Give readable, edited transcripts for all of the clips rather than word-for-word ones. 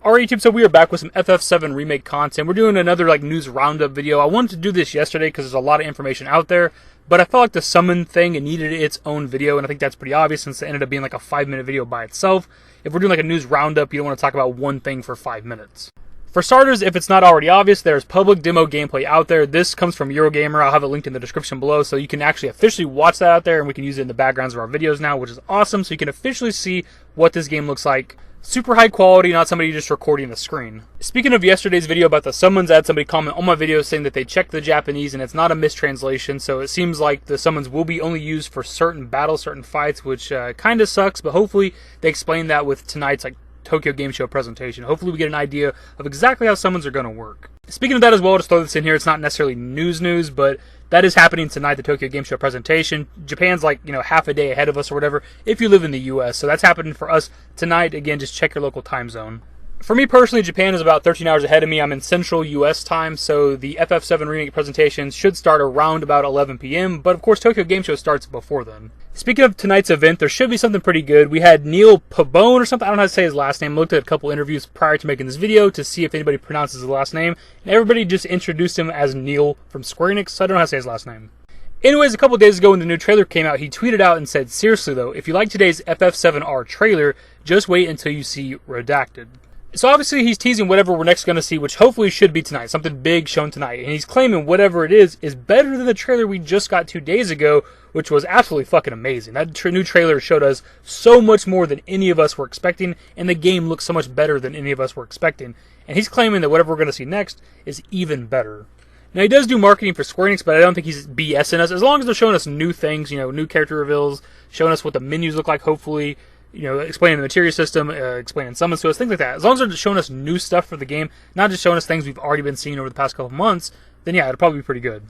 Alright YouTube, so we are back with some FF7 Remake content. We're doing another news roundup video. I wanted to do this yesterday because there's a lot of information out there, but I felt like the summon thing, it needed its own video, and I think that's pretty obvious since it ended up being like a 5-minute video by itself. If we're doing like a news roundup, you don't want to talk about one thing for 5 minutes. For starters, if it's not already obvious, there's public demo gameplay out there. This comes from Eurogamer. I'll have it linked in the description below, so you can actually officially watch that out there, and we can use it in the backgrounds of our videos now, which is awesome, so you can officially see what this game looks like. Super high quality, not somebody just recording the screen. Speaking of yesterday's video about the summons, I had somebody comment on my video saying that they checked the Japanese and it's not a mistranslation, so it seems like the summons will be only used for certain battles, certain fights, which kind of sucks, but hopefully they explain that with tonight's Tokyo Game Show presentation. Hopefully we get an idea of exactly how summons are going to work. Speaking of that as well, just throw this in here, it's not necessarily news, but that is happening tonight, the Tokyo Game Show presentation. Japan's half a day ahead of us or whatever if you live in the US. So that's happening for us tonight. Again, just check your local time zone. For me personally, Japan is about 13 hours ahead of me. I'm in Central US time, so the FF7 Remake presentation should start around about 11 p.m., but of course Tokyo Game Show starts before then. Speaking of tonight's event, there should be something pretty good. We had Neil Pabone or something, I don't know how to say his last name. I looked at a couple interviews prior to making this video to see if anybody pronounces his last name, and everybody just introduced him as Neil from Square Enix, so I don't know how to say his last name. Anyways, a couple days ago when the new trailer came out, he tweeted out and said, "Seriously though, if you like today's FF7R trailer, just wait until you see Redacted." So obviously he's teasing whatever we're next going to see, which hopefully should be tonight. Something big shown tonight. And he's claiming whatever it is better than the trailer we just got 2 days ago, which was absolutely fucking amazing. That new trailer showed us so much more than any of us were expecting, and the game looks so much better than any of us were expecting. And he's claiming that whatever we're going to see next is even better. Now, he does do marketing for Square Enix, but I don't think he's BSing us. As long as they're showing us new things, new character reveals, showing us what the menus look like, hopefully, explaining the materia system, explaining summons to us, things like that. As long as they're just showing us new stuff for the game, not just showing us things we've already been seeing over the past couple of months, then yeah, it'll probably be pretty good.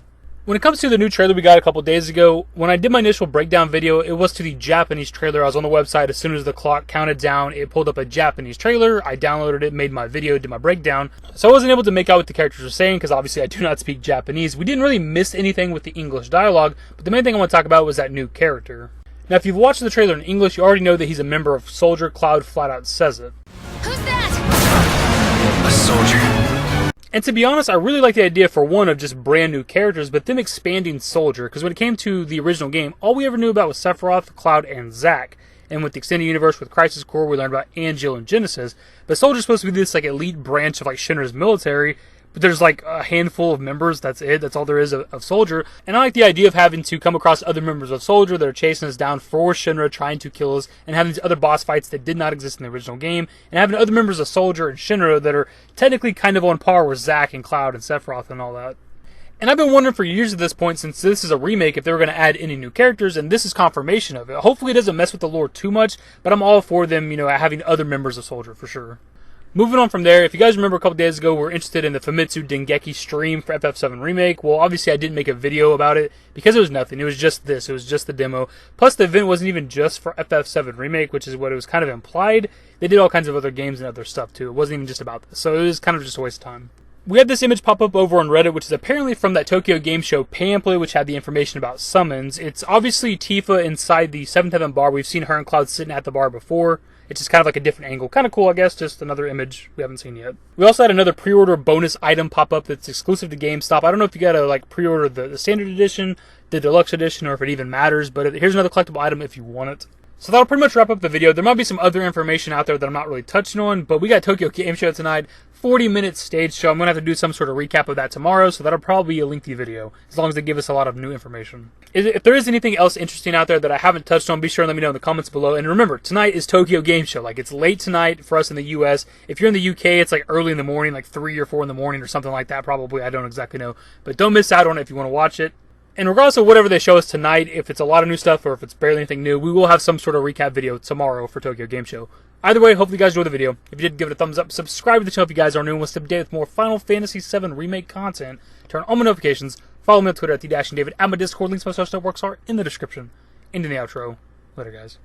When it comes to the new trailer we got a couple days ago, when I did my initial breakdown video, it was to the Japanese trailer. I was on the website. As soon as the clock counted down, it pulled up a Japanese trailer. I downloaded it, made my video, did my breakdown. So I wasn't able to make out what the characters were saying because obviously I do not speak Japanese. We didn't really miss anything with the English dialogue, but the main thing I want to talk about was that new character. Now, if you've watched the trailer in English, you already know that he's a member of Soldier. Cloud flat out says it. Who's that? A soldier. And to be honest, I really like the idea, for one, of just brand new characters, but them expanding Soldier, because when it came to the original game, all we ever knew about was Sephiroth, Cloud, and Zack. And with the extended universe with Crisis Core, we learned about Angel and Genesis. But Soldier's supposed to be this elite branch of Shinra's military, but there's a handful of members, that's it, that's all there is of Soldier. And I like the idea of having to come across other members of Soldier that are chasing us down for Shinra, trying to kill us, and having these other boss fights that did not exist in the original game, and having other members of Soldier and Shinra that are technically kind of on par with Zack and Cloud and Sephiroth and all that. And I've been wondering for years at this point, since this is a remake, if they were going to add any new characters, and this is confirmation of it. Hopefully it doesn't mess with the lore too much, but I'm all for them, having other members of Soldier for sure. Moving on from there, if you guys remember a couple days ago, we were interested in the Famitsu Dengeki stream for FF7 Remake. Well, obviously I didn't make a video about it because it was nothing. It was just this. It was just the demo. Plus, the event wasn't even just for FF7 Remake, which is what it was kind of implied. They did all kinds of other games and other stuff too. It wasn't even just about this. So it was kind of just a waste of time. We had this image pop up over on Reddit, which is apparently from that Tokyo Game Show pamphlet, which had the information about summons. It's obviously Tifa inside the 7th Heaven bar. We've seen her and Cloud sitting at the bar before. It's just kind of a different angle. Kind of cool, I guess. Just another image we haven't seen yet. We also had another pre-order bonus item pop up that's exclusive to GameStop. I don't know if you gotta pre-order the standard edition, the deluxe edition, or if it even matters, but here's another collectible item if you want it. So that'll pretty much wrap up the video. There might be some other information out there that I'm not really touching on, but we got Tokyo Game Show tonight, 40-minute stage show. I'm going to have to do some sort of recap of that tomorrow, so that'll probably be a lengthy video, as long as they give us a lot of new information. If there is anything else interesting out there that I haven't touched on, be sure and let me know in the comments below. And remember, tonight is Tokyo Game Show. It's late tonight for us in the US. If you're in the UK, it's early in the morning, 3 or 4 in the morning or something like that, probably. I don't exactly know. But don't miss out on it if you want to watch it. And regardless of whatever they show us tonight, if it's a lot of new stuff or if it's barely anything new, we will have some sort of recap video tomorrow for Tokyo Game Show. Either way, hopefully you guys enjoyed the video. If you did, give it a thumbs up. Subscribe to the channel if you guys are new and want to stay up to date with more Final Fantasy VII Remake content. Turn on my notifications. Follow me on Twitter at _David. And my Discord links to my social networks are in the description. And in the outro. Later, guys.